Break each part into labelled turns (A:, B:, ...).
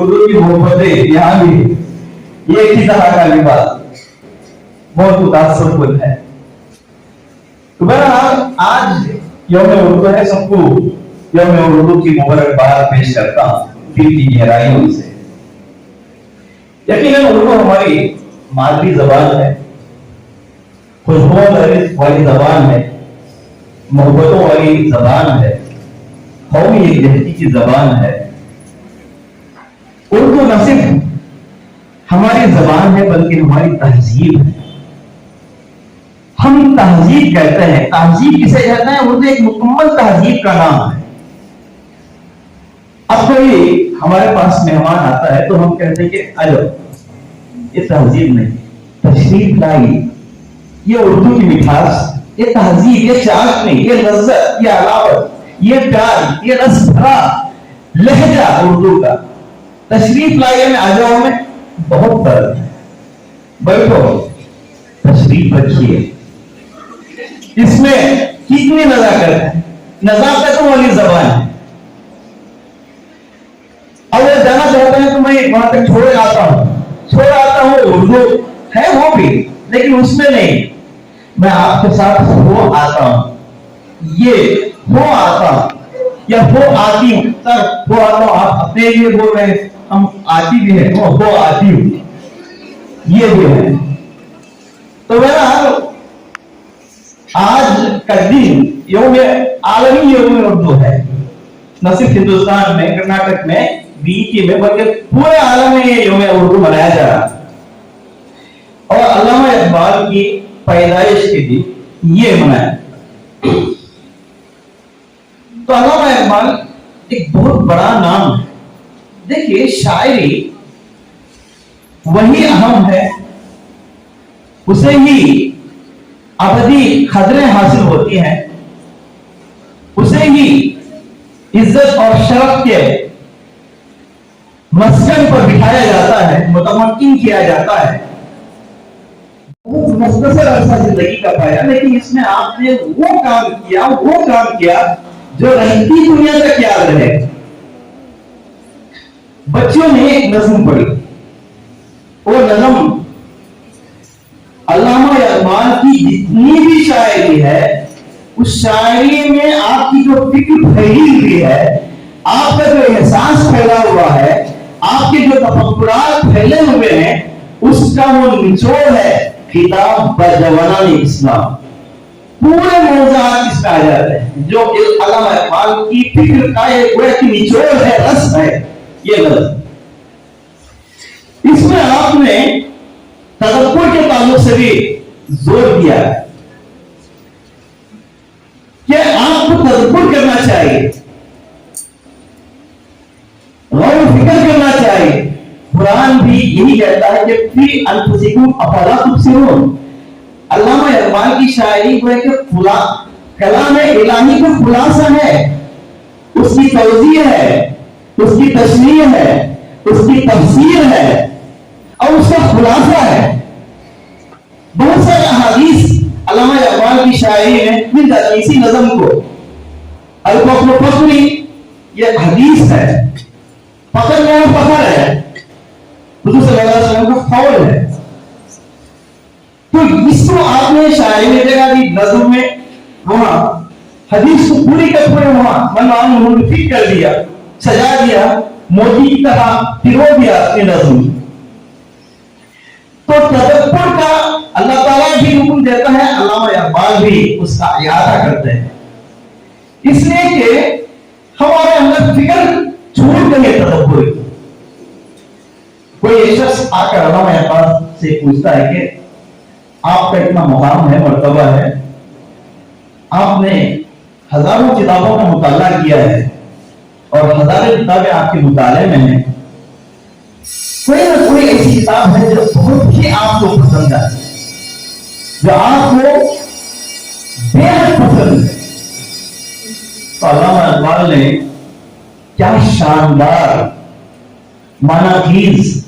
A: اردو کی محبتیں یہاں بھی ایک ہی طرح کا لباس بہت متاثر کن ہے. تو بہرحال آج یوم اردو ہے, سب کو یوم اردو کی مبارکباد پیش کرتا ہوں دل کی گہرائیوں سے. یقیناً اردو ہماری مادری زبان ہے, خوشبوؤں والی زبان ہے, محبتوں والی زبان ہے, قومی یکجہتی کی زبان ہے. اردو نہ صرف ہماری زبان ہے بلکہ ہماری تہذیب ہے. ہم تہذیب کہتے ہیں. تہذیب کسے کہتے ہیں؟ اردو ایک مکمل تہذیب کا نام ہے. اب کوئی ہمارے پاس مہمان آتا ہے تو ہم کہتے ہیں کہ آجاؤ. یہ تہذیب نہیں, تشریف لائی. یہ اردو کی مٹھاس, یہ تہذیب, یہ چاشنی, یہ لذت, یہ علاوت, یہ پیار, یہ رس بھرا لہجہ اردو کا. تشریف لائیے میں آجاؤ میں بہت فرق ہے. بیٹھو, تشریف رکھیے. اس میں کتنی نزاکت ہے, نزاکتوں والی زبان ہے. اگر جانا چاہتے ہیں تو میں وہاں تک چھوڑ آتا ہوں اردو ہے وہ بھی, لیکن اس میں نہیں. میں آپ کے ساتھ ہو آتا ہوں, یہ ہو آتا ہوں یا ہو آتی ہوں. سر ہو آتا ہوں آپ اپنے لیے بول رہے ہیں, ہم آتی بھی ہے, ہو آتی ہوں, یہ بھی ہے. تو بہرحال آج کا دن یوم عالمی یوم اردو ہے. نہ صرف ہندوستان میں, کرناٹک میں, BT میں, بلکہ پورے عالم میں یہ یوم اردو منایا جا رہا ہے. اور علامہ اقبال کی پیدائش کے دن یہ منایا. تو علامہ اقبال ایک بہت بڑا نام ہے. دیکھیے, شاعری وہی اہم ہے, اسے ہی ابدی قدریں حاصل ہوتی ہیں, اسے ہی عزت اور شرف کے مسکن پر بٹھایا جاتا ہے, متمکن کیا جاتا ہے. بہت مختصر عرصہ زندگی کا پایا, لیکن اس میں آپ نے وہ کام کیا جو رہتی دنیا تک یاد رہے. بچوں نے ایک نظم پڑھی, وہ نظم علامہ اقبال کی جتنی بھی شاعری ہے, اس شاعری میں آپ کی جو فکر پھیلی ہوئی ہے, آپ کا جو احساس پھیلا ہوا ہے, آپ کے جو تفکرات پھیلے ہوئے ہیں, اس کا وہ نچوڑ ہے خطاب بجوانان اسلام. پورے موضوعات اس میں آ جاتے ہیں جو علامہ اقبال کی فکر کا ایک نچوڑ ہے, رس ہے. یہ لفظ اس میں آپ نے تدبر کے تعلق سے بھی زور دیا ہے کہ آپ کو تدبر کرنا چاہیے, غور و فکر کرنا چاہیے. قرآن بھی یہی کہتا ہے کہ فی انفسکم افلا تبصرون. علامہ اقبال کی شاعری کو ہے کہ کلام الہی کا خلاصہ ہے, اس کی توضیح ہے, اس کی تشریح ہے, اس کی تفسیر ہے, اور اس کا خلاصہ ہے. بہت سارے احادیث علامہ اقبال کی شاعری میں مل جاتی. اسی نظم کو الفقر فخری, یہ حدیث ہے, فخر میں فخر ہے, حضور صلی اللہ علیہ وسلم کا قول ہے. تو اس کو آپ نے شاعری میں جگہ دی, نظم میں وہاں حدیث کو پوری کا پورے وہاں منوان منفک کر دیا, سجا دیا, موتی کی طرح پھرو دیا اپنی نظم میں. تو تدبر کا اللہ تعالیٰ بھی حکم دیتا ہے, علامہ اقبال بھی اس کا احاطہ کرتے ہیں, اس لیے کہ ہمارے اندر فکر چھوٹ گئی ہے تدبر کی. کوئی ایک شخص آ کر علامہ اقبال سے پوچھتا ہے کہ آپ کا اتنا مقام ہے, مرتبہ ہے, آپ نے ہزاروں کتابوں کا مطالعہ کیا ہے اور ہزاروں کتابیں آپ کے مطالعے میں ہیں, کوئی نہ کوئی ایسی کتاب ہے جو بہت ہی آپ کو پسند ہے, جو آپ کو بے حد پسند ہے. تو علامہ اقبال نے کیا شاندار مناقیز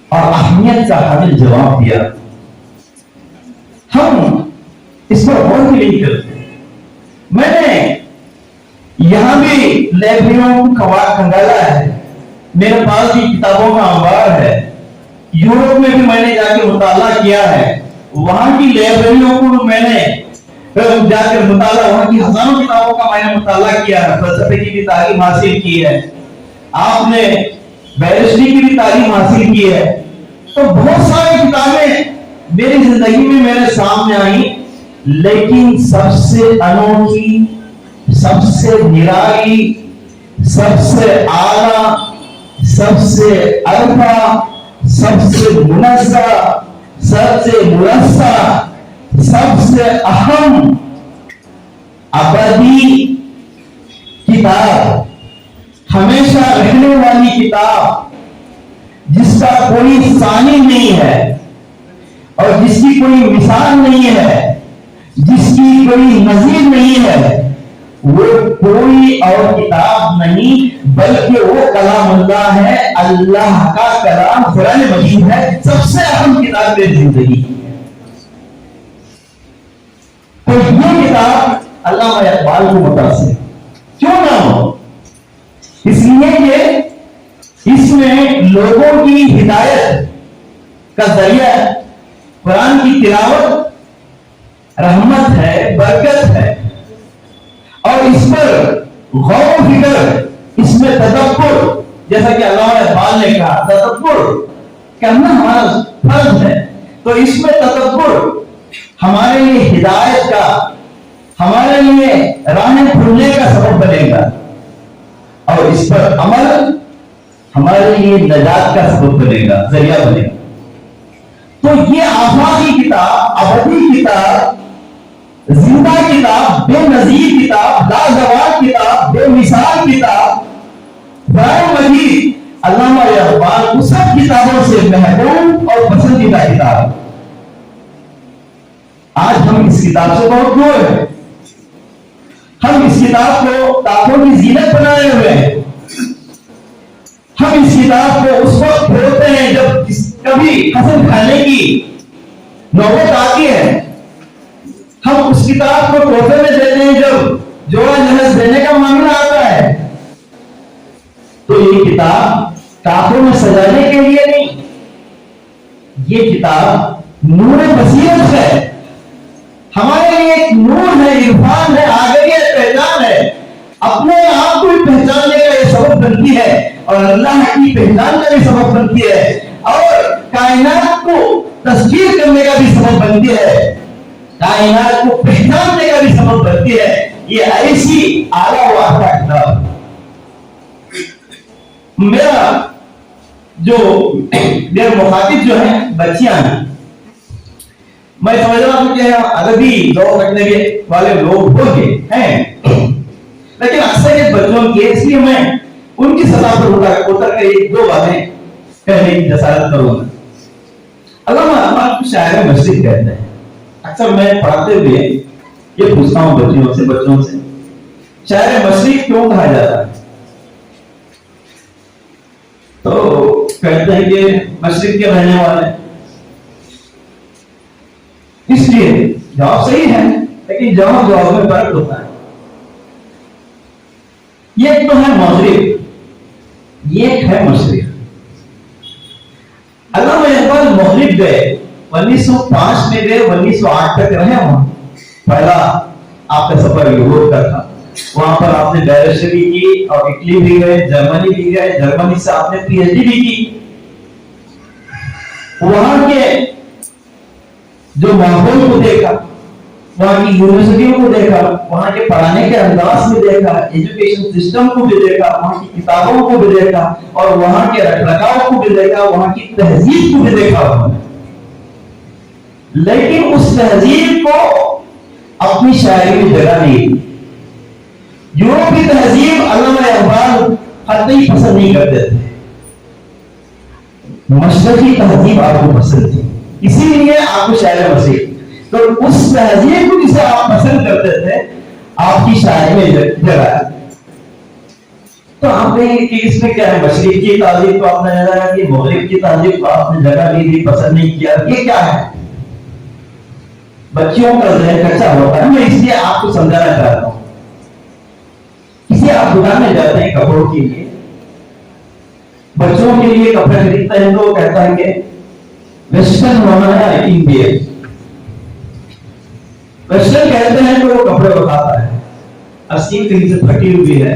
A: اور اہمیت کا حامل جواب دیا. ہم اس پر غور بھی نہیں کرتے. میں نے یہاں بھی لائبریریوں کو کھنگالا ہے, میرے پاس بھی کتابوں کا انبار ہے. یورپ میں بھی میں نے جا کے مطالعہ کیا ہے. وہاں کی لائبریریوں کو میں نے جا کر مطالعہ، وہاں کی ہزاروں کتابوں کا میں نے مطالعہ کیا ہے. فلسفے کی بھی تعلیم حاصل کی ہے. آپ نے بیرسٹری کی بھی تعلیم حاصل کی ہے. تو بہت ساری کتابیں میری زندگی میں میرے سامنے آئیں، لیکن سب سے انوکھی، سب سے نرالی، سب سے اعلیٰ، سب سے اربا، سب سے منزہ، سب سے مرصع، سب سے اہم ابدی کتاب، ہمیشہ رہنے والی کتاب، جس کا کوئی ثانی نہیں ہے اور جس کی کوئی مثال نہیں ہے، جس کی کوئی نظیر نہیں ہے، وہ کوئی اور کتاب نہیں بلکہ وہ کلام اللہ ہے، اللہ کا کلام قرآن مجید ہے. سب سے اہم کتاب میری زندگی ہے. تو یہ کتاب علامہ اقبال کو متاثر کیوں نہ ہو؟ اس لیے کہ اس میں لوگوں کی ہدایت کا ذریعہ قرآن کی تلاوت رحمت ہے، برکت ہے، اور اس پر غور و فکر، اس میں تدبر، جیسا کہ علامہ اقبال نے کہا تدبر کرنا ہمارا فرض ہے. تو اس میں تدبر ہمارے لیے ہدایت کا، ہمارے لیے راہیں کھلنے کا سبب بنے گا، اور اس پر عمل ہمارے لیے نجات کا سبب بنے گا، ذریعہ بنے گا. تو یہ آفاقی کتاب، ابدی کتاب، زندہ کتاب، بے نظیر کتاب، لازوال کتاب، بے مثال کتاب، قرآن مجید علامہ اقبال کو سب کتابوں سے محبوب اور پسندیدہ کتاب. آج ہم اس کتاب سے بہت دور ہیں. ہم اس کتاب کو کتابوں کی زینت بنائے ہوئے ہیں. ہم اس کتاب کو اس وقت کھولتے ہیں جب کبھی قسم کھانے کی نوبت آتی ہے. ہم اس کتاب کو تحفے میں دیتے ہیں جب جوڑا جہیز دینے کا معاملہ آتا ہے. تو یہ کتاب کتابوں میں سجانے کے لیے نہیں، یہ کتاب نور بصیرت ہے، ہمارے لیے ایک نور ہے، عرفان ہے، آگہی، پہچان ہے. اپنے آپ کو بھی پہچاننے کا یہ سبب بنتی ہے، اور اللہ کی پہچان کا بھی سبب بنتی ہے، اور کائنات کو تسخیر کرنے کا بھی سبب بنتی ہے، کائنات کو پہچاننے کا بھی سبب بنتی ہے. یہ ایسی اعلیٰ و اعلیٰ کتاب. میرے مخاطب جو ہیں بچیاں ہیں. میں سمجھ رہا ہوں کہ ادبی ذوق رکھنے والے لوگ ہوں گے ہیں، لیکن اکثر یہ بچوں کے، اس لیے میں ان کی سطح پر اتر کر ایک دو باتیں کہنے کی جسارت کروں گا. علامہ اقبال کو شاعر مشرق کہتے ہیں. اکثر میں پڑھاتے ہوئے یہ پوچھتا ہوں بچوں سے شاعر مشرق کیوں کہا جاتا ہے؟ تو کہتے ہیں کہ مشرق کے رہنے والے. اس لیے جواب صحیح ہے، لیکن جواب میں فرق ہوتا ہے. یہ ایک تو ہے مغرب، یہ ایک ہے مشرق. علامہ اقبال مغرب گئے، 1905 میں گئے، 1908 تک رہے وہاں. پہلا آپ کا سفر یورپ کا تھا. وہاں پر آپ نے بیرسٹری کی، اور اٹلی بھی گئے، جرمنی بھی گئے، جرمنی سے آپ نے پی ایچ ڈی بھی کی. وہاں کے جو ماحول کو دیکھا، وہاں کی یونیورسٹیوں کو دیکھا، وہاں کے پڑھانے کے انداز میں دیکھا، ایجوکیشن سسٹم کو بھی دیکھا، وہاں کی کتابوں کو بھی دیکھا، اور وہاں کے رکھ رکھاؤ کو بھی دیکھا، وہاں کی تہذیب کو بھی دیکھا. لیکن اس تہذیب کو اپنی شاعری میں جگہ نہیں دی. یورپی تہذیب علامہ اقبال قطعی پسند نہیں کرتے تھے، مشرقی تہذیب آپ کو پسند تھی، اسی لیے آپ کو شاعر مشرق. تو اس تہذیب کو جسے آپ پسند کرتے تھے، آپ کی شاعری میں جگہ ہے. تو آپ کہیں کہ اس میں کیا ہے؟ مشرق کی تہذیب کو آپ نے جگہ دی، مغرب کی تہذیب کو آپ نے جگہ نہیں دی، پسند نہیں کیا. یہ کیا ہے؟ بچیوں کا ذہن کچا ہوتا ہے. میں اس لیے آپ کو سمجھانا چاہتا ہوں. کسی آپ دکان میں جاتے ہیں کپڑوں کے لیے، بچوں کے لیے کپڑے خریدتا ہے تو کہتا ہے کہ ویسٹرن ہونا ہے انڈین. ویسٹرن کہتے ہیں تو وہ کپڑے بتاتا ہے آستین کہیں سے پھٹی ہوئی ہے,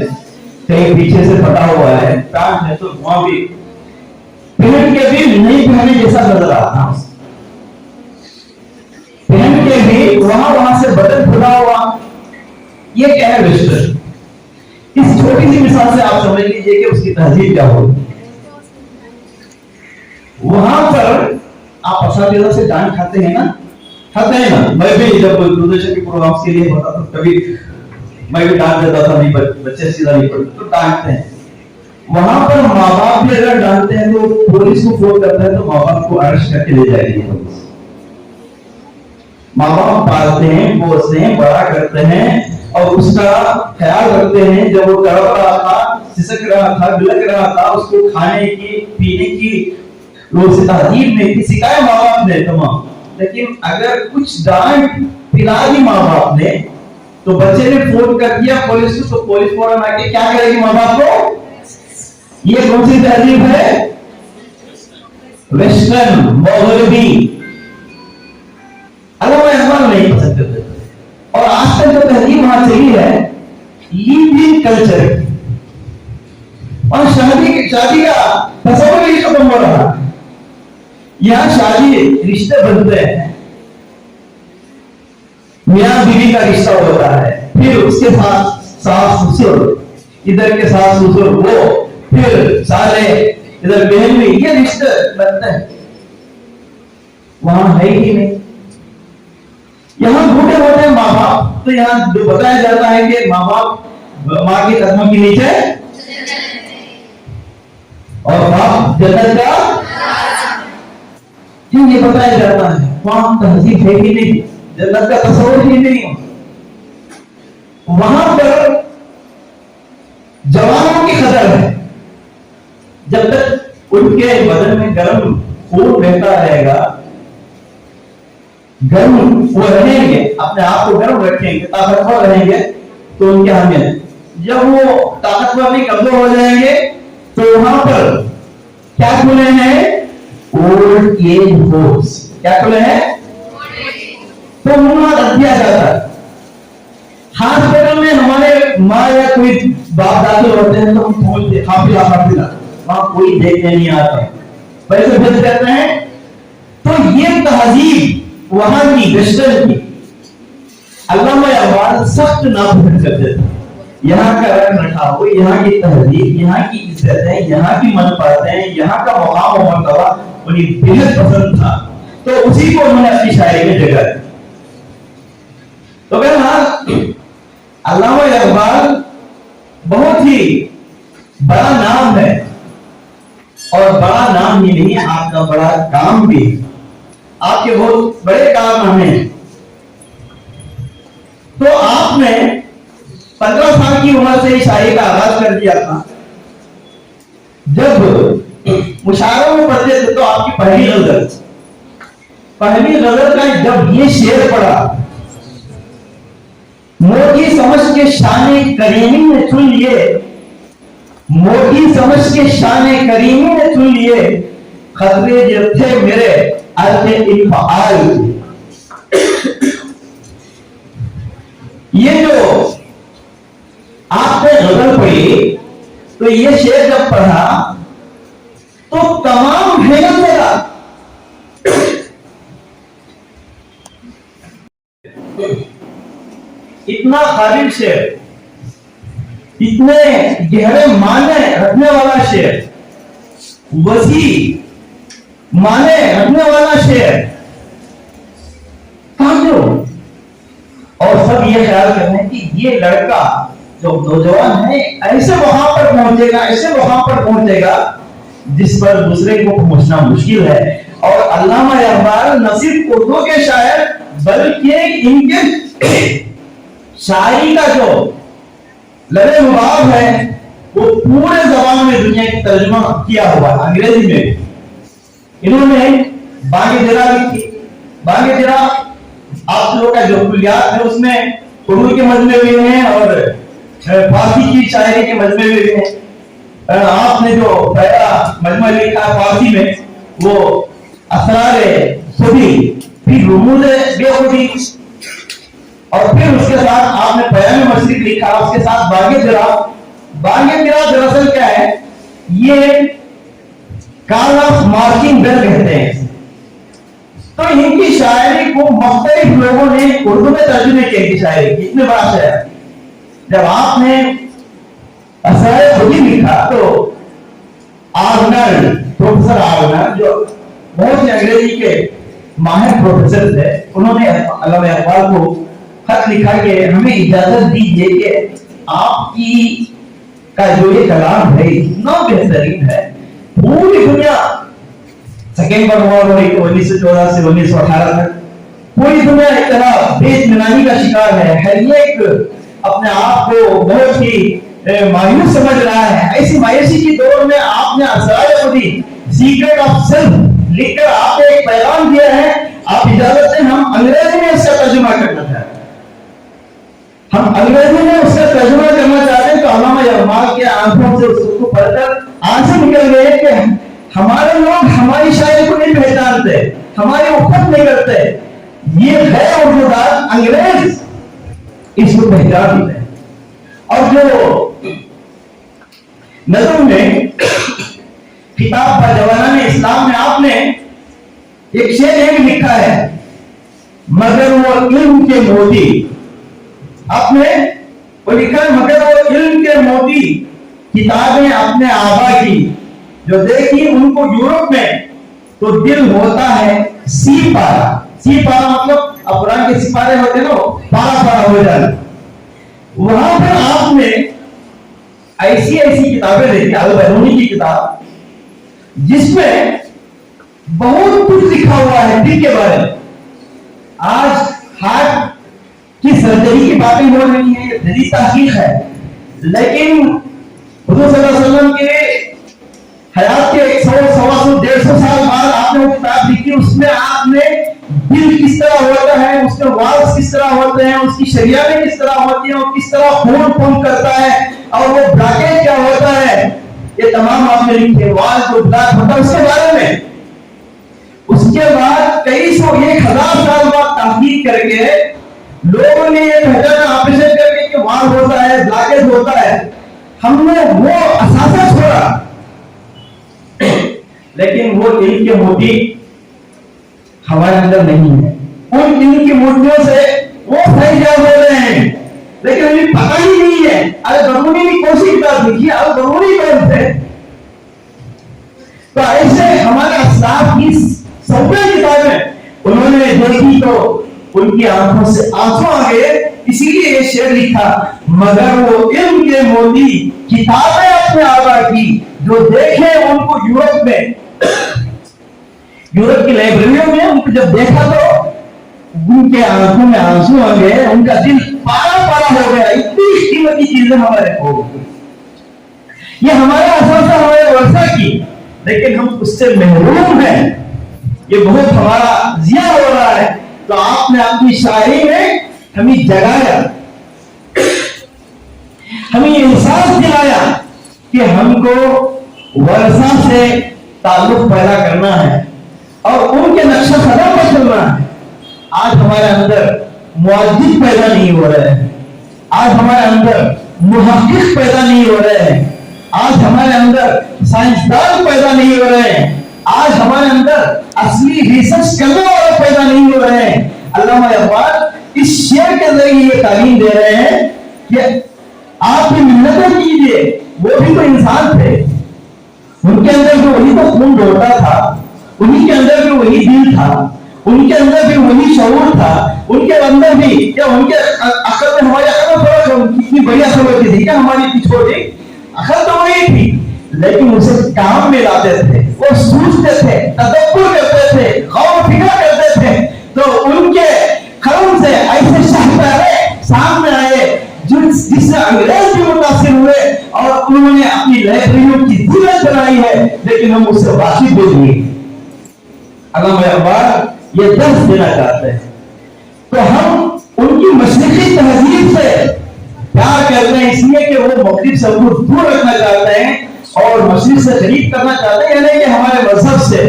A: کہیں پیچھے سے پھٹا ہوا ہے, پینٹ ہے تو وہاں بھی پہن کے بھی نہیں پہنے جیسا نظر آتا, پہن کے بھی وہاں سے بٹن کھلا ہوا. یہ کیا ہے ویسٹرن. اس چھوٹی سی مثال سے آپ سمجھ لیجئے کہ اس کی تہذیب کیا ہوگی. وہاں پر آپ اساتذہ سے ڈانٹ کھاتے ہیں نا, کھاتے ہیں نا. میں بھی جب دوردرشن کے پروگرامس کے لیے ہوتا تو کبھی میں بھی ڈانٹ دیتا تھا, نہیں بچے سیدھا نہیں پڑھتے تو ڈانٹتے ہیں. وہاں پر ماں باپ بھی اگر ڈانٹتے ہیں تو پولیس کو فون کرتا ہے تو ماں باپ کو اریسٹ کر کے لے جائے گی پولیس. ماں باپ پالتے ہیں, پوستے ہیں, بڑا کرتے ہیں اور اس کا خیال رکھتے ہیں. جب وہ تڑپ رہا تھا, سسک رہا تھا, بلک رہا تھا, اس کو کھانے کی پینے کی روز تہذیب میں سکھایا ماں باپ نے تمام. لیکن اگر کچھ ڈانٹ پلا دی ماں باپ نے تو بچے نے فون کر دیا پولیس کو, تو پولیس فوراً آ کے کیا کرے گی ماں باپ کو. یہ کون سی تہذیب ہے؟ ویسٹرن, مغربی. علامہ اقبال نہیں پسند کرتے. اور آج تک جو تہذیب وہاں چلی ہے لیبین کلچر کی, اور شادی کا تصور ہی ختم ہو رہا. یہاں شادی رشتے بنتے ہیں, میاں بیوی کا رشتہ ہوتا ہے, پھر اس کے ساتھ ساس سسر, ادھر کے ساس سسر وہ, پھر سالے ادھر بہن میں, یہ رشتے بنتے ہیں. وہاں ہے ہی نہیں. یہاں بھوٹے ہوتے ہیں ماں باپ, تو یہاں بتایا جاتا ہے کہ ماں باپ ماں کے قدموں کے نیچے اور باپ جنت کا. یہ بتایا جاتا ہے. وہاں تہذیب ہے ہی نہیں, جنت کا تصور ہی نہیں. وہاں پر جوانوں کی قدر ہے. جب تک ان کے بدن میں گرم خون بہتا رہے گا, گرم وہ رہیں گے, اپنے آپ کو گرم رکھیں گے, طاقتور رہیں گے, تو ان کے اہمیت. جب وہ طاقتور نہیں کمزور ہو جائیں گے تو وہاں پر کیا کھلے ہیں؟ Old age homes. کیا کھلے ہیں؟ تو انہوں رکھ دیا جاتا ہے. ہاسپٹل میں ہمارے ماں یا کوئی باپ دادی ہوتے ہیں تو ہم بولتے حافظہ حافظہ, وہاں کوئی دیکھنے نہیں آتا, ویسے بھیج کرتے ہیں. تو یہ تہذیب وہاں کی ویسٹرن کی علامہ اقبال سخت ناپسند کرتے تھے. یہاں کا رکھ رکھاؤ, یہاں کی تہذیب, یہاں کی عزتیں, یہاں کی منفعتیں, یہاں کا مقام و مرتبہ انہیں بہت پسند تھا. تو اسی کو انہوں نے اپنی شاعری میں جگہ دی. تو بہرحال علامہ اقبال بہت ہی بڑا نام ہے, اور بڑا نام ہی نہیں, آپ کا بڑا کام بھی. آپ کے بہت بڑے کام ہیں. تو آپ نے 15 سال کی عمر سے شاعری کا آغاز کر دیا تھا. جب مشاعروں میں پڑھتے تھے تو آپ کی پہلی غزل کا جب یہ شعر پڑھا, موٹی سمجھ کے شان کریمی نے چن لیے, موٹی سمجھ کے شان کریمی نے چن لیے, خطرے جو تھے میرے عرض انفعال. یہ جو آپ نے غزل پڑھی تو یہ شعر جب پڑھا تو تمام حیرت لگا. اتنا خالد شعر, اتنے گہرے معنی رکھنے والا شعر, وسیع معنی رکھنے والا شعر کہاں سے ہو؟ اور سب یہ خیال کرنے کہ یہ لڑکا جو نوجوان ہے ایسے وہاں پر پہنچے گا, ایسے وہاں پر پہنچے گا جس پر دوسرے کو پہنچنا مشکل ہے. اور علامہ اقبال نہ صرف اردو کے شاعر بلکہ ان کے شاعری کا جو لبِ مباب ہے وہ پورے زبان میں دنیا کی ترجمہ کیا ہوا ہے. انگریزی میں انہوں نے بانگ درا لکھی. بانگ درا آپ لوگ کا جو کلیات ہے اس میں اردو کے مجموعے بھی ہیں اور فارسی کی شاعری کے مجموعے بھی ہیں. آپ نے جو پہلا مجموعہ لکھا فارسی میں وہ اسرار خودی، پھر رموز بے خودی، اور پھر اس کے ساتھ آپ نے پیام مشرق لکھا، اس کے ساتھ باغ درا دراصل کیا ہے؟ یہ کارل مارکن بیل کہتے ہیں. تو ان کی شاعری کو مختلف لوگوں نے اردو میں ترجمے کیے کی شاعری کی. اتنے بڑا شاعر جب آپ نے اسرار خودی لکھا تو آرنلڈ، پروفیسر آرنلڈ جو بہت سے انگریزی کے ماہر پروفیسر تھے، انہوں نے علامہ اقبال کو خط لکھا کہ ہمیں اجازت دیجیے کہ آپ کی کا جو یہ کلام ہے اتنا بہترین ہے، پوری دنیا سیکنڈ ورلڈ وار ہوئی 1914 سے 1918 تک پوری دنیا ایک طرح بے اطمینانی کا شکار ہے، ہر ایک اپنے آپ کو بہت ہی مایوس سمجھ رہا ہے. ایسی مایوسی کی دور میں آپ نے اسرار خودی، سیکرٹ آف سیلف لکھ کر آپ نے ایک پیغام دیا ہے. آپ اجازت دیں ہم انگریزی میں اس کا ترجمہ کرنا چاہتے ہیں. ہم انگریزی میں اس کا ترجمہ کرنا چاہتے ہیں تو علامہ اقبال کے آنکھوں سے اس کو پڑھ کر آنسو نکل گئے کہ ہمارے لوگ ہماری شاعری کو نہیں پہچانتے، ہماری وقت نہیں کرتے. یہ غیر اردو دار انگریز اس کو پہچان لیتے ہیں. اور جو نظم میں کتاب کا جوانان اسلام میں آپ نے ایک شعر یہ بھی لکھا ہے، مگر وہ علم کے موتی، آپ نے وہ لکھا ہے مگر وہ علم کے موتی کتابیں اپنے آبا کی جو دیکھی ان کو یورپ میں تو دل ہوتا ہے سی پارا. سی پارا مطلب قرآن کے سپارے ہوتے نا، پارا پارا ہو جانا. وہاں پر آپ نے ایسی کتابیں دیکھی، البیرونی کی کتاب جس میں بہت کچھ لکھا ہوا ہے دل کے بارے میں. آج ہارٹ کی سرجری کی باتیں ہو رہی ہیں، یہ جدید تحقیق ہے، لیکن حضور صلی اللہ علیہ وسلم کے حیات کے 100 سال بعد آپ نے وہ کتاب لکھی. اس میں آپ نے دل کس طرح ہوتا ہے، اس کے والز کس طرح ہوتے ہیں، اس کی شریانیں کس طرح ہوتی ہیں، اور کس طرح خون پمپ کرتا ہے، اور وہ بلاکیج کیا ہوتا ہے، یہ تمام آپ نے لکھے. والز جو بلاک ہوتا ہے اس کے بارے میں. اس کے بعد 1,000 سال بعد تحقیق کر کے لوگوں نے یہ پہچانا آپریشن کر کے کہ وال ہوتا ہے، بلاکیج ہوتا ہے. ہم نے وہ اثاثہ چھوڑا، لیکن وہ علم کے موتی ہمارے اندر نہیں ہے. ان علم کی موتیوں سے وہ فیضیاب ہو رہے ہیں، لیکن ہمیں پتہ ہی نہیں ہے. البرونی نے کوشش کر دیکھی، البرونی کون تھے؟ تو ایسے ہمارے اسلاف کی سبھی کتابیں انہوں نے دیکھی تو ان کی آنکھوں سے آنسو آ گئے. اسی لیے یہ شعر لکھا، مگر وہ علم کے موتی کتابیں اپنے آبا کی جو دیکھے ان کو یورپ کی لائبریریوں میں ان کو جب دیکھا تو ان کے آنکھوں میں آنسو آ گئے، ان کا دل پارا پارا ہو گیا. اتنی قیمتی چیزیں ہمارے ہو گئی. یہ ہمارا اثاثہ ہمارے ورثہ کی، لیکن ہم اس سے محروم ہیں. یہ بہت ہمارا ضیاع ہو رہا ہے. تو آپ نے اپنی شاعری میں ہمیں جگایا، ہمیں احساس دلایا کہ ہم کو ورثہ سے تعلق پیدا کرنا ہے اور ان کے نقشہ قدم پر چلنا ہے. آج ہمارے اندر معجز پیدا نہیں ہو رہے ہیں، آج ہمارے اندر محقق پیدا نہیں ہو رہے ہیں، آج ہمارے اندر سائنسدان پیدا نہیں ہو رہے ہیں، آج ہمارے اندر اصلی ریسرچ کرنے والے پیدا نہیں ہو رہے ہیں. علامہ اقبال اس شعر کے ذریعے یہ تعلیم دے رہے ہیں کہ آپ بھی محنتیں کیجیے. وہ بھی تو انسان تھے، ان کے اندر بھی وہی تو خون دوڑتا تھا، انہی کے اندر بھی وہی دل تھا، ان کے اندر بھی وہی شعور تھا، ان کے اندر بھی کیا ان کے عقل میں ہماری عقل میں فرق ہے. کتنی بڑی عقل ہوتی تھی کیا ہماری چھوٹی عقل تو وہی تھی، لیکن اسے کام میں لاتے تھے. وہ سوچتے تھے، تدبر کرتے تھے، غور و فکر کرتے تھے. تو ان کے قلم سے ایسے شاہکارے سامنے آئے جس سے انگریز بھی متاثر ہوئے اور انہوں نے اپنی لائبریریوں کی زینت بنائی ہے، لیکن ہم اس سے واقف ہو گئے. علامہ اقبال یہ درس دینا چاہتے ہیں. تو ہم ان کی مشرقی تہذیب سے پیار کرتے ہیں اس لیے کہ وہ مغرب سے دور رکھنا چاہتے ہیں اور مسجد سے خرید کرنا چاہتے ہیں، یعنی کہ ہمارے مذہب سے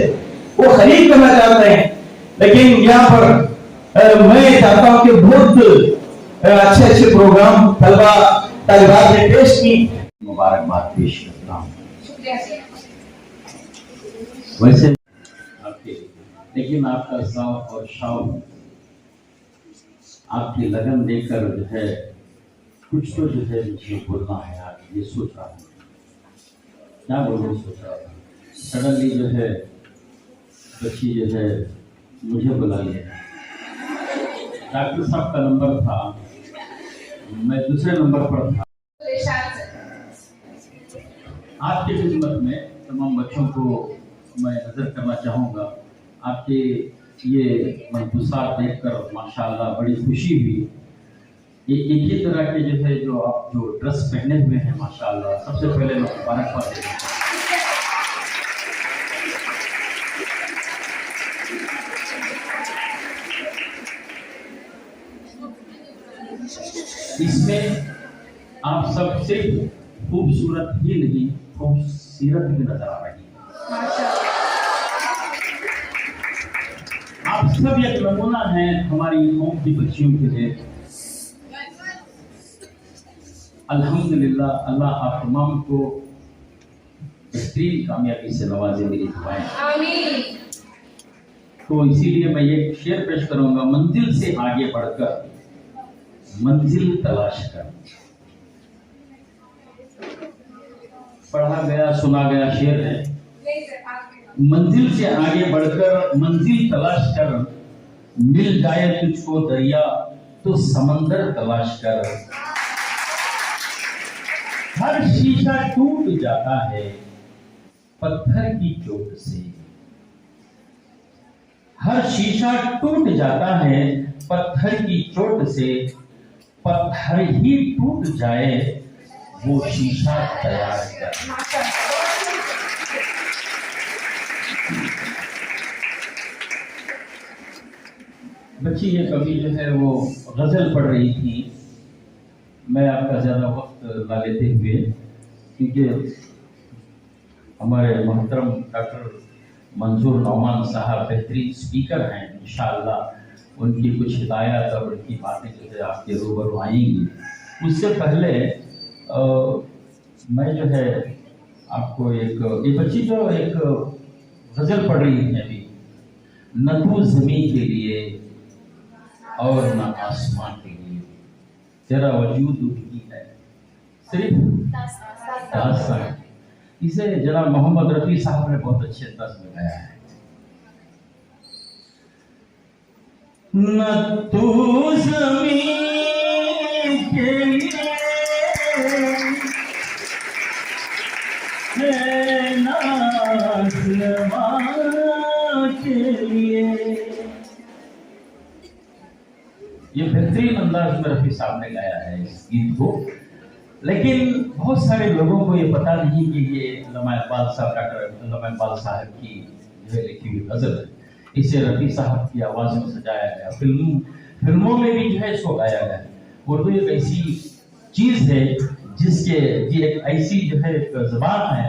A: وہ خرید کرنا چاہتے ہیں، لیکن یہاں پر میں چاہتا ہوں کہ بہت اچھے اچھے پروگرام طلبا طالبات نے پیش کی، مبارکباد پیش کرتا ہوں۔ ویسے لیکن آپ کا ذوق اور شوق، آپ کی لگن دیکھ کر جو ہے کچھ تو جو ہے مجھے بولنا ہے، آپ یہ سوچ رہا ہوں کیا بولوں، سوچ رہا تھا سڈنلی جو ہے بچی جو ہے مجھے بلا لیا، ڈاکٹر صاحب کا نمبر تھا، میں دوسرے نمبر پر تھا۔ آپ کی خدمت میں تمام بچوں کو میں نظر کرنا چاہوں گا، آپ کے یہ ملبوسات دیکھ کر ماشاءاللہ بڑی خوشی ہوئی، یہ ایک ہی طرح کے جو ہے جو آپ جو ڈریس پہنے ہوئے ہیں ماشاءاللہ، سب سے پہلے میں مبارکباد دیتا ہوں۔ اس میں آپ سب صرف خوبصورت ہی نہیں خوبصیرت بھی نظر آ رہی ہے، آپ سب ایک نمونہ ہیں ہماری قوم کی بچیوں کے لیے۔ الحمدللہ اللہ آپ تمام کو بہترین کامیابی سے نوازے، میری دعائیں آمین۔ تو اسی لیے میں یہ شعر پیش کروں گا، منزل سے آگے بڑھ کر منزل تلاش کر۔ پڑھا گیا سنا گیا شعر ہے، منزل سے آگے بڑھ کر منزل تلاش کر، مل جائے تجھ کو دریا تو سمندر تلاش کر، ہر شیشہ ٹوٹ جاتا ہے پتھر کی چوٹ سے، ہر شیشہ ٹوٹ جاتا ہے پتھر کی چوٹ سے، پتھر ہی ٹوٹ جائے وہ شیشہ تیار کر۔ بچی یہ کبھی جو ہے وہ غزل پڑھ رہی تھی، میں آپ کا زیادہ وقت نہ لیتے ہوئے، کیونکہ ہمارے محترم ڈاکٹر منظور نعمان صاحب بہترین اسپیکر ہیں، انشاءاللہ ان کی کچھ ہدایات اور ان کی باتیں جو ہے آپ کے روبرو آئیں گی۔ اس سے پہلے میں جو ہے آپ کو ایک بچی جو ایک غزل پڑھ رہی ہے ابھی، نہ تو زمین کے لیے اور نہ آسمان کے لیے تیرا وجود ہی ہے صرف داستان، اسے جناب محمد رفیع صاحب نے بہت اچھے انداز میں گایا ہے۔ نہ تو زمین کے لیے ہے نہ آسمان کے لیے، یہ بہترین انداز میں رفیع صاحب نے گایا ہے اس گیت کو، لیکن بہت سارے لوگوں کو یہ پتا نہیں کہ یہ علامہ اقبال صاحب ڈاکٹر علامہ اقبال صاحب کی جو ہے لکھی ہوئی غزل ہے، اسے رفیع صاحب کی آواز میں سجایا گیا، فلموں میں بھی جو ہے اس کو گایا گیا۔ اردو ایک ایسی چیز ہے جس کے ایک ایسی جو ہے ایک زبان ہے،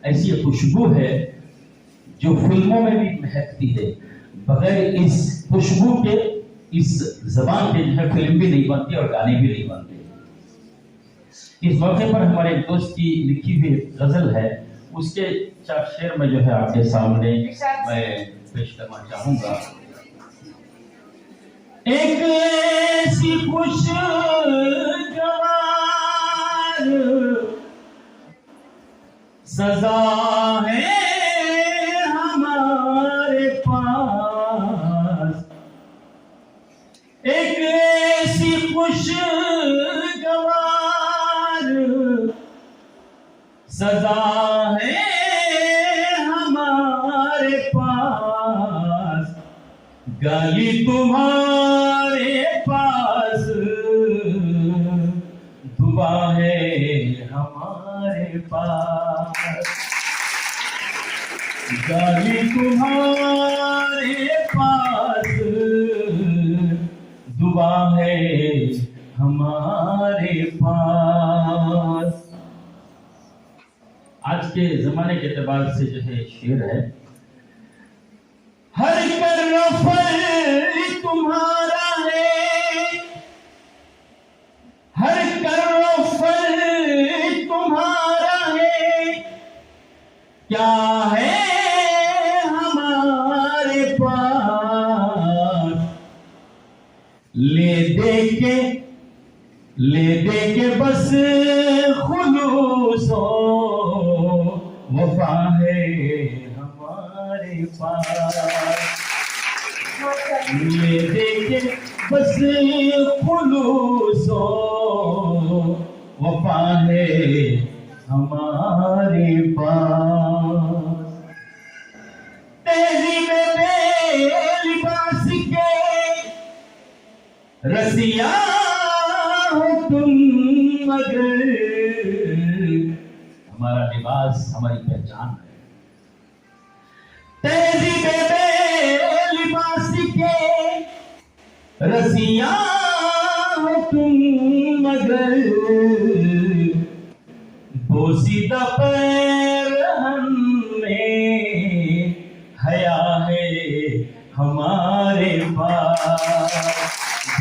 A: ایسی ایک خوشبو ہے جو فلموں میں بھی مہکتی ہے، بغیر اس خوشبو کے اس زبان کے جو ہے فلم بھی نہیں بنتی اور گانے بھی نہیں بنتے۔ اس موقع پر ہمارے ایک دوست کی لکھی ہوئی غزل ہے، اس کے چار شعر میں جو ہے آپ کے سامنے میں پیش کرنا چاہوں گا۔ ایک ایسی خوشگوار سزا ہے ہمارے پاس، ایک ایسی خوشگوار سزا ہے ہمارے پاس، گالی تمہارے پاس، دعا ہے ہمارے پاس، گالی تمہارے پاس، دعا ہے ہمارے پاس۔
B: آج کے زمانے کے اعتبار سے جو ہے شعر ہے، ہر کرفل تمہارا ہے، ہر کرفل تمہارا ہے، کیا ہے ہمارے پاس، لے دے کے بس خلوص و وفا ہے ہمارے پاس، لے دے کے بس خلوص و وفا ہے ہمارے پاس، تہذیب بے لباس کے رسیا ہو تم، مگر ہمارا لباس ہماری پہچان ہے، تہذیب بے لباس کے رسیا ہو تم، مگر بوسیدہ پیرہن میں حیا ہے ہمارے پاس،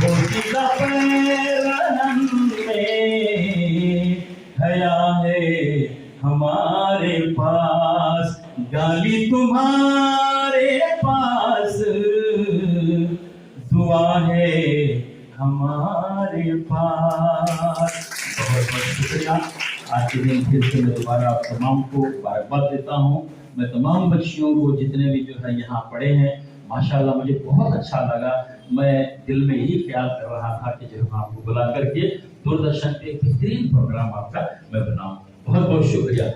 B: بوسیدہ پیرہن میں حیا ہے ہمارے پاس، گالی تمہارے پاس دعا ہے ہمارے پاس۔ بہت بہت شکریہ۔ آج کے دن پھر سے میں دوبارہ آپ تمام کو مبارکباد دیتا ہوں۔ میں تمام بچیوں کو جتنے بھی جو ہے یہاں پڑھے ہیں، ماشاءاللہ مجھے بہت اچھا لگا۔ میں دل میں یہی خیال کر رہا تھا کہ جو آپ کو بلا کر کے دوردرشن پہ ایک بہترین پروگرام آپ کا میں بناؤں۔ بہت بہت شکریہ۔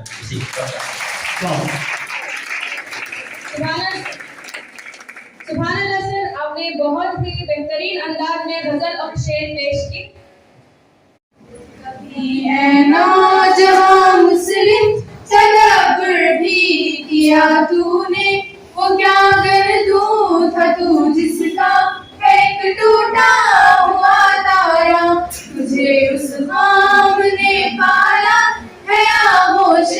C: سبحان اللہ سر، آپ نے بہت ہی بہترین انداز میں غزل اور شعر پیش کی۔
D: کبھی اے نوجوان مسلم تکبر بھی کیا تو نے، وہ کیا گردوں تھا تو جس کا ایک ٹوٹا ہوا تارا، تجھے اس خام نے پالا ہے آغوش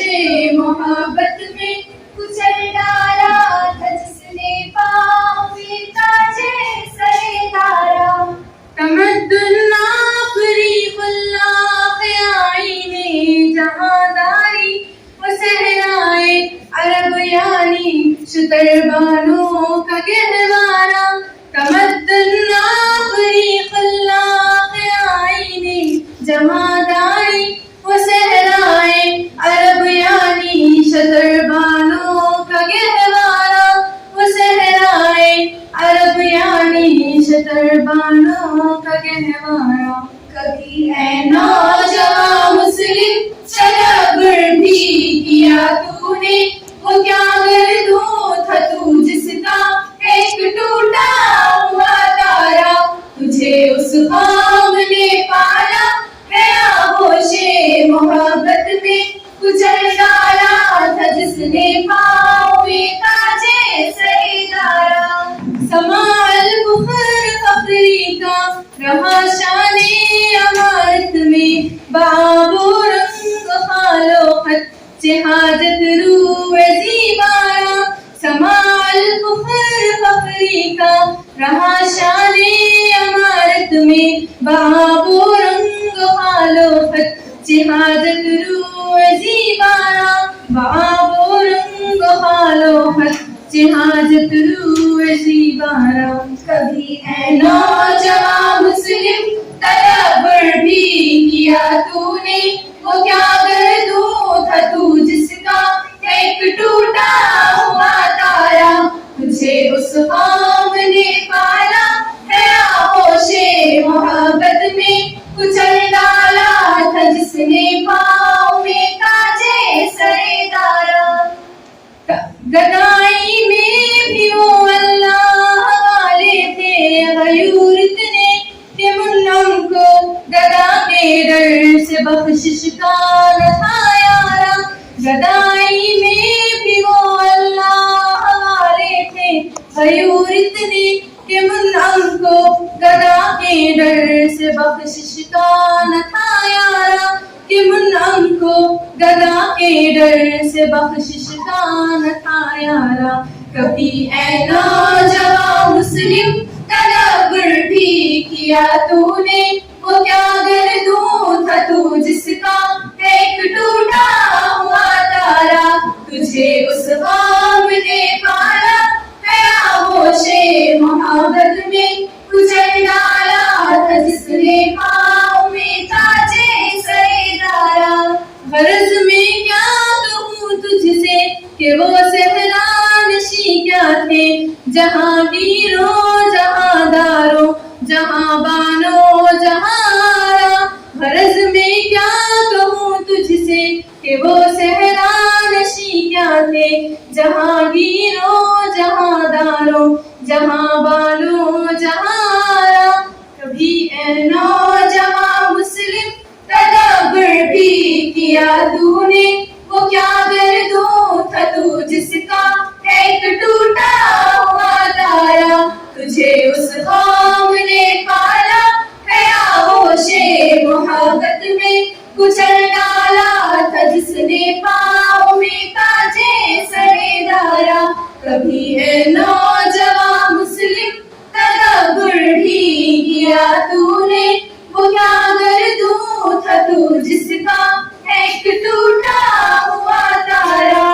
D: محبت میں کچل ڈالا تھا جس نے پاؤں میں تاجے سرے دارا، تمدن آفری اللہ آئین جہاں داری، وہ صحرائے عرب یعنی شتر بانوں کا گہوارا، تمدن آفری اللہ آئین جہاں داری، وہ صحرائے عرب یعنی شتر بانوں کا گہوارا، وہ صحرائے عرب یعنی شتر بانوں کا گہوارا۔ کبھی اے نوجوان مسلم تکبر بھی کیا تو نے، وہ کیا گردوں تھا تو جس کا ایک ٹوٹا ہوا تارا، تجھے اس خام نے پالا ہے آغوش محبت میں کچل ڈالا تھا جس نے پاؤں میں تاجے سرے دارا، سماع الفخر فخری کا رہا شان عمارت میں، بآب و رنگ خال و خط حاجت روح زیبارا، سماع الفخر فخری کا رہا شان عمارت میں، بآب و رنگ خال و خط حاجت روح زیبارا، بآب و رنگ خال و خط حاجت روح زیبارا۔ کبھی اے نوجوان مسلم تکبر بھی کیا تو نے، وہ کیا گردوں تھا تو جس کا ایک ٹوٹا ہوا تارا، تجھے اس خام نے پالا ہے آغوش محبت میں کچل ڈالا تھا جس نے پاؤں میں تاجے سرے دارا، گدائی میں بھی وہ اللہ والے تھے غیور اتنے کہ منعم کو گدا کے در سے بخشش کا نہ تھا یارا، گدائی میں بھی وہ اللہ والے تھے غیور اتنے کہ منعم کو گدا کے در سے بخشش کا نہ تھا یارا، کہ منعم کو گدا کے ڈر سے بخشش کا نہ تھا یارا کبھی اے نوجوان مسلم تدبر بھی کیا تو نے وہ کیا گردوں تھا تو جس کا ایک ٹوٹا ہوا تارا تجھے اس غم نے پالا ہوش محبت میں کچل ڈالا تھا جس نے پاؤں میں تاجے سرے دارا غرض میں کیا کہوں تجھ سے کہ وہ صحرا نشیں کیا تھے جہاں گیروں جہاں داروں جہاں بانو جہاں غرض میں کیا کہوں تجھ سے کہ وہ صحرا نشیں کیا تھے جہاں گیروں جہاں داروں جہاں بانو جہاں کبھی اے نوجوان مسلم تدبر بھی کیا تو نے وہ کیا گردوں تھا تو جس کا ایک ٹوٹا ہوا تارا تجھے اس قوم نے پالا ہے ہوش محبت میں کچل ڈالا تھا جس نے پاؤں میں تاجے سرے دارا کبھی ہے نوجوان مسلم تدبر بھی کیا تو نے وہ کیا گردوں تھا تو جس کا ایک ٹوٹا ہوا تارا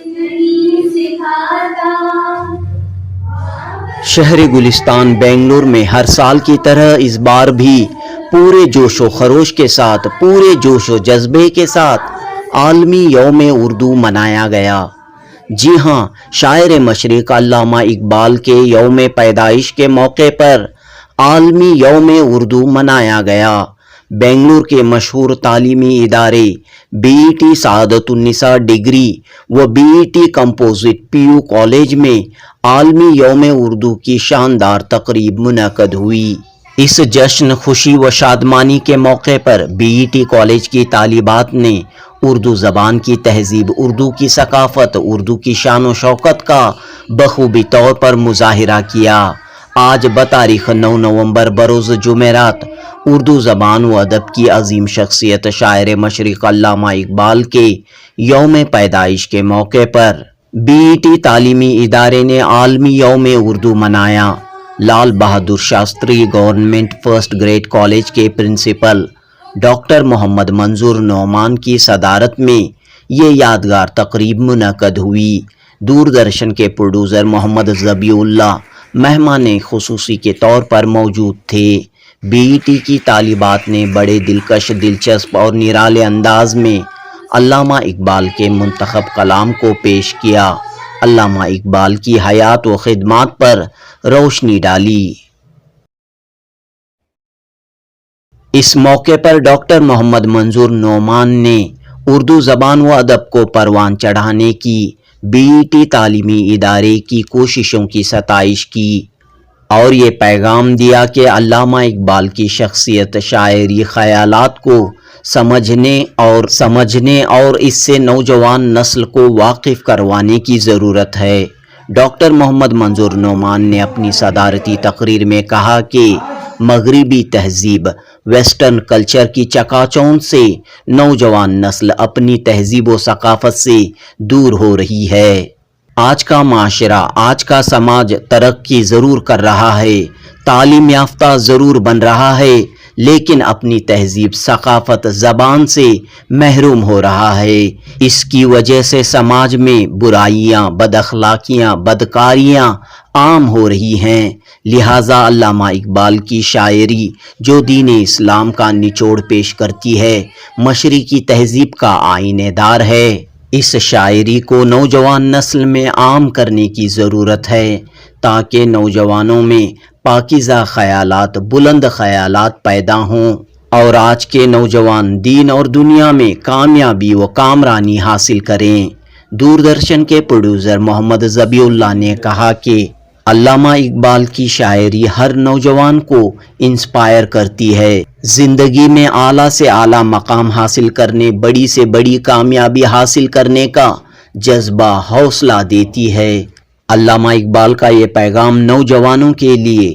D: نہیں سکھاتا
E: شہر گلستان بنگلور میں ہر سال کی طرح اس بار بھی پورے جوش و خروش کے ساتھ پورے جوش و جذبے کے ساتھ عالمی یوم اردو منایا گیا۔ جی ہاں، شاعر مشرق علامہ اقبال کے یوم پیدائش کے موقع پر عالمی یوم اردو منایا گیا۔ بنگلور کے مشہور تعلیمی ادارے بی ای ٹی سعادت النساء ڈگری و B E T composite P U college میں عالمی یوم اردو کی شاندار تقریب منعقد ہوئی۔ اس جشن خوشی و شادمانی کے موقع پر بی ای ٹی کالج کی طالبات نے اردو زبان کی تہذیب، اردو کی ثقافت، اردو کی شان و شوکت کا بخوبی طور پر مظاہرہ کیا۔ آج بتاریخ 9 نومبر بروز جمعرات اردو زبان و ادب کی عظیم شخصیت شاعر مشرق علامہ اقبال کے یوم پیدائش کے موقع پر بی ای ٹی تعلیمی ادارے نے عالمی یوم اردو منایا۔ Lal Bahadur Shastri government first grade college کے پرنسپل ڈاکٹر محمد منظور نعمان کی صدارت میں یہ یادگار تقریب منعقد ہوئی۔ دوردرشن کے پروڈیوسر محمد ذبیح اللہ مہمان خصوصی کے طور پر موجود تھے۔ بی ای ٹی کی طالبات نے بڑے دلکش، دلچسپ اور نرالے انداز میں علامہ اقبال کے منتخب کلام کو پیش کیا۔ علامہ اقبال کی حیات و خدمات پر روشنی ڈالی۔ اس موقع پر ڈاکٹر محمد منظور نعمان نے اردو زبان و ادب کو پروان چڑھانے کی بی ای ٹی تعلیمی ادارے کی کوششوں کی ستائش کی اور یہ پیغام دیا کہ علامہ اقبال کی شخصیت، شاعری، خیالات کو سمجھنے اور اس سے نوجوان نسل کو واقف کروانے کی ضرورت ہے۔ ڈاکٹر محمد منظور نعمان نے اپنی صدارتی تقریر میں کہا کہ مغربی تہذیب، ویسٹرن کلچر کی چکا چوند سے نوجوان نسل اپنی تہذیب و ثقافت سے دور ہو رہی ہے۔ آج کا معاشرہ، آج کا سماج ترقی ضرور کر رہا ہے، تعلیم یافتہ ضرور بن رہا ہے، لیکن اپنی تہذیب، ثقافت، زبان سے محروم ہو رہا ہے۔ اس کی وجہ سے سماج میں برائیاں، بد اخلاقیاں، بدکاریاں عام ہو رہی ہیں۔ لہٰذا علامہ اقبال کی شاعری جو دین اسلام کا نچوڑ پیش کرتی ہے، مشرقی تہذیب کا آئینہ دار ہے، اس شاعری کو نوجوان نسل میں عام کرنے کی ضرورت ہے تاکہ نوجوانوں میں پاکیزہ خیالات، بلند خیالات پیدا ہوں اور آج کے نوجوان دین اور دنیا میں کامیابی و کامرانی حاصل کریں۔ دوردرشن کے پروڈیوسر محمد ذبیح اللہ نے کہا کہ علامہ اقبال کی شاعری ہر نوجوان کو انسپائر کرتی ہے، زندگی میں اعلیٰ سے اعلیٰ مقام حاصل کرنے، بڑی سے بڑی کامیابی حاصل کرنے کا جذبہ، حوصلہ دیتی ہے۔ علامہ اقبال کا یہ پیغام نوجوانوں کے لیے